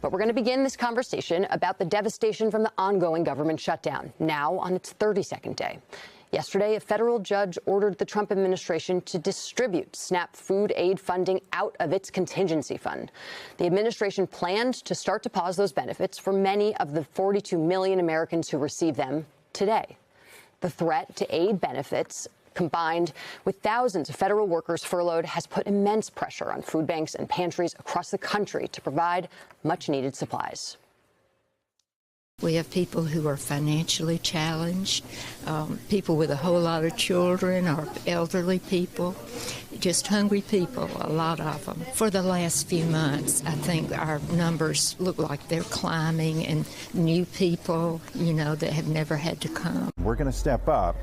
But we're going to begin this conversation about the devastation from the ongoing government shutdown, now on its 32nd day. Yesterday, a federal judge ordered the Trump administration to distribute SNAP food aid funding out of its contingency fund. The administration planned to start to pause those benefits for many of the 42 million Americans who receive them today. The threat to aid benefits, combined with thousands of federal workers furloughed, has put immense pressure on food banks and pantries across the country to provide much-needed supplies. We have people who are financially challenged, people with a whole lot of children, or elderly people, just hungry people, a lot of them. For the last few months, I think our numbers look like they're climbing, and new people, that have never had to come. We're going to step up,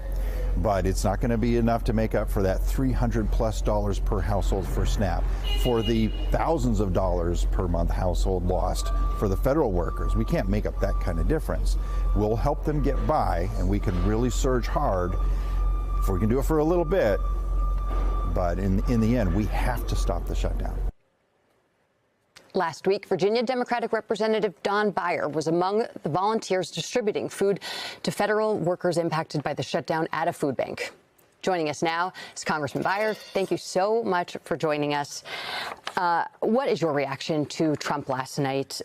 but it's not going to be enough to make up for that $300+ per household for SNAP, for the thousands of dollars per month household lost for the federal workers. We can't make up that kind of difference. We'll help them get by, and we can really surge hard if we can do it for a little bit. But in the end, we have to stop the shutdown. Last week, Virginia Democratic Representative Don Beyer was among the volunteers distributing food to federal workers impacted by the shutdown at a food bank. Joining us now is Congressman Beyer. Thank you so much for joining us. What is your reaction to Trump last night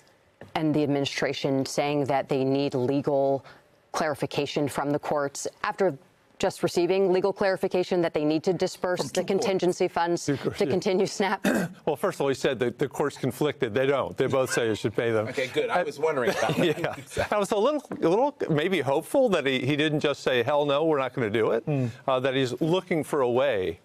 and the administration saying that they need legal clarification from the courts after just receiving legal clarification that they need to disperse the contingency funds to continue SNAP? Well, first of all, he said that the court's conflicted. They don't. They both say you should pay them. Okay, good. I was wondering about that. Yeah. I was a little maybe hopeful that he didn't just say, hell no, we're not going to do it, that he's looking for a way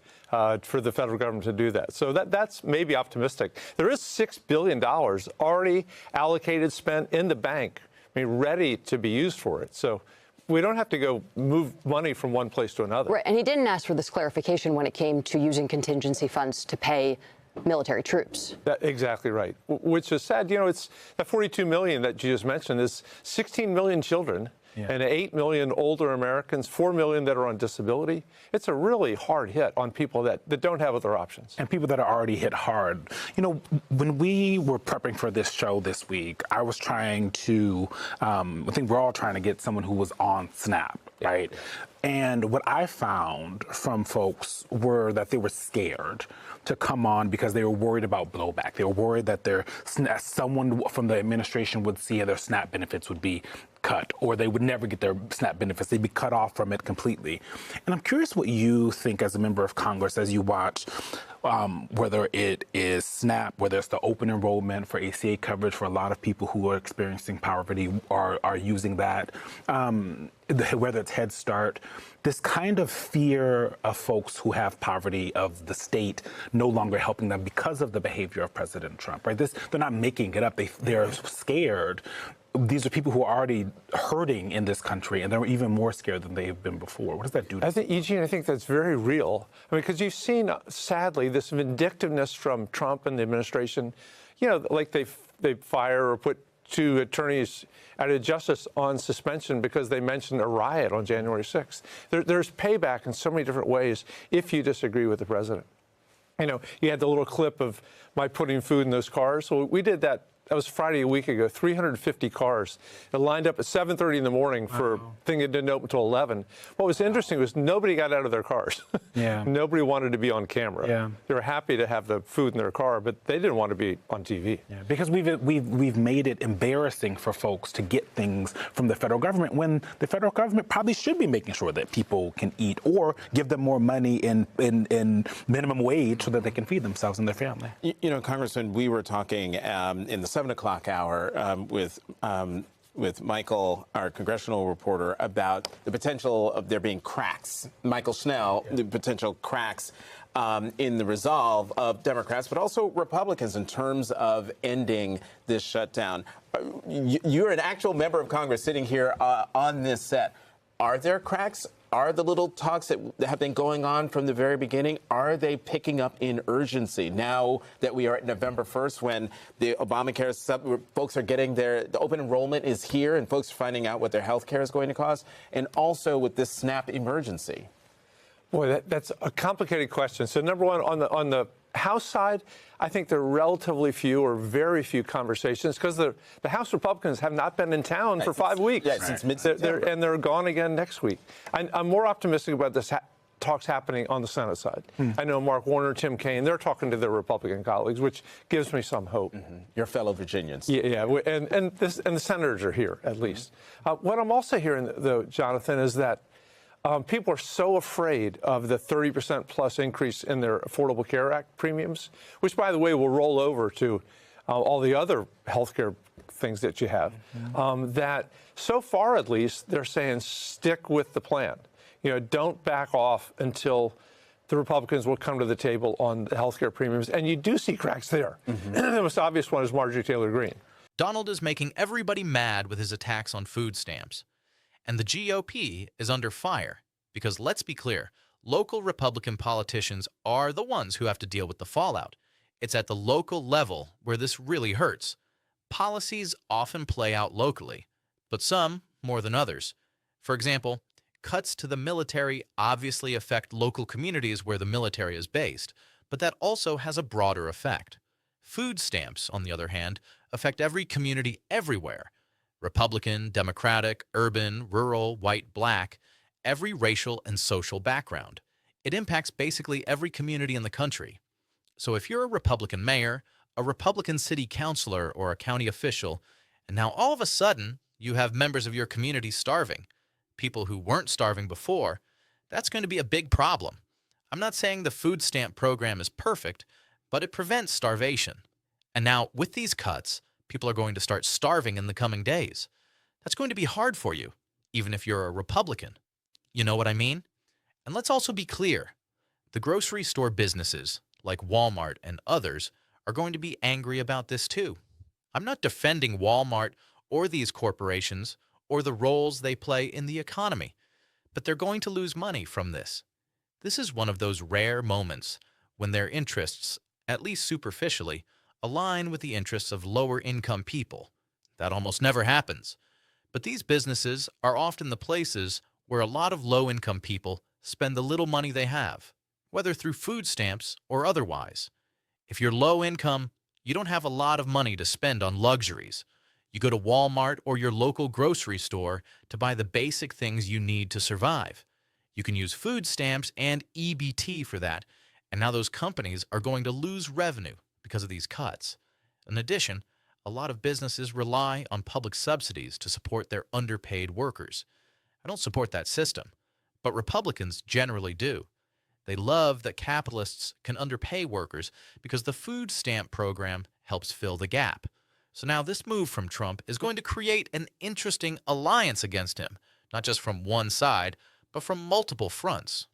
for the federal government to do that. So that's maybe optimistic. There is $6 billion already allocated, spent in the bank, ready to be used for it. So we don't have to go move money from one place to another. Right, and he didn't ask for this clarification when it came to using contingency funds to pay military troops. Exactly right, which is sad. It's that 42 million that you just mentioned is 16 million children and 8 million older Americans, 4 million that are on disability. It's a really hard hit on people that don't have other options. And people that are already hit hard. When we were prepping for this show this week, I was trying to, I think we're all trying to get someone who was on SNAP, right? And what I found from folks were that they were scared to come on because they were worried about blowback. They were worried that someone from the administration would see their SNAP benefits would be cut, or they would never get their SNAP benefits. They'd be cut off from it completely. And I'm curious what you think as a member of Congress as you watch whether it is SNAP, whether it's the open enrollment for ACA coverage for a lot of people who are experiencing poverty or are using that, whether it's Head Start, this kind of fear of folks who have poverty of the state no longer helping them because of the behavior of President Trump, right? They're not making it up. They're scared. These are people who are already hurting in this country, and they're even more scared than they've been before. What does that do to Eugene, I think that's very real. Because you've seen, sadly, this vindictiveness from Trump and the administration. Like they fire or put 2 attorneys out of justice on suspension because they mentioned a riot on January 6th. There's payback in so many different ways if you disagree with the president. You had the little clip of my putting food in those cars. So we did that. That was Friday a week ago, 350 cars. It lined up at 7:30 in the morning for a thing that didn't open until 11. What was interesting was nobody got out of their cars. Nobody wanted to be on camera. They were happy to have the food in their car, but they didn't want to be on TV. Because we've made it embarrassing for folks to get things from the federal government when the federal government probably should be making sure that people can eat or give them more money in minimum wage so that they can feed themselves and their family. Congressman, we were talking in the 7 o'clock hour with Michael, our congressional reporter, about the potential of there being cracks. Michael Schnell, the potential cracks in the resolve of Democrats, but also Republicans in terms of ending this shutdown. You're an actual member of Congress sitting here on this set. Are there cracks? Are the little talks that have been going on from the very beginning, are they picking up in urgency now that we are at November 1st when the Obamacare folks are getting the open enrollment is here and folks are finding out what their health care is going to cost, and also with this SNAP emergency? Boy, that's a complicated question. So number one, on the House side, I think there are relatively few or very few conversations because the House Republicans have not been in town for 5 weeks. Yeah, since mid-September. And they're gone again next week. I'm more optimistic about this talks happening on the Senate side. I know Mark Warner, Tim Kaine, they're talking to their Republican colleagues, which gives me some hope. Your fellow Virginians. Yeah, and the senators are here, at least. What I'm also hearing, though, Jonathan, is that people are so afraid of the 30% plus increase in their Affordable Care Act premiums, which, by the way, will roll over to all the other health care things that you have, that so far, at least, they're saying stick with the plan. Don't back off until the Republicans will come to the table on the health care premiums. And you do see cracks there. The most obvious one is Marjorie Taylor Greene. Donald is making everybody mad with his attacks on food stamps. And the GOP is under fire because, let's be clear, local Republican politicians are the ones who have to deal with the fallout. It's at the local level where this really hurts. Policies often play out locally, but some more than others. For example, cuts to the military obviously affect local communities where the military is based, but that also has a broader effect. Food stamps, on the other hand, affect every community everywhere. Republican, Democratic, urban, rural, white, black, every racial and social background. It impacts basically every community in the country. So if you're a Republican mayor, a Republican city councilor, or a county official, and now all of a sudden you have members of your community starving, people who weren't starving before, that's going to be a big problem. I'm not saying the food stamp program is perfect, but it prevents starvation. And now, with these cuts, people are going to start starving in the coming days. That's going to be hard for you, even if you're a Republican. You know what I mean? And let's also be clear. The grocery store businesses, like Walmart and others, are going to be angry about this too. I'm not defending Walmart or these corporations or the roles they play in the economy, but they're going to lose money from this. This is one of those rare moments when their interests, at least superficially, align with the interests of lower-income people. That almost never happens. But these businesses are often the places where a lot of low-income people spend the little money they have, whether through food stamps or otherwise. If you're low income, you don't have a lot of money to spend on luxuries. You go to Walmart or your local grocery store to buy the basic things you need to survive. You can use food stamps and EBT for that, and now those companies are going to lose revenue because of these cuts. In addition, a lot of businesses rely on public subsidies to support their underpaid workers. I don't support that system, but Republicans generally do. They love that capitalists can underpay workers because the food stamp program helps fill the gap. So now this move from Trump is going to create an interesting alliance against him, not just from one side, but from multiple fronts.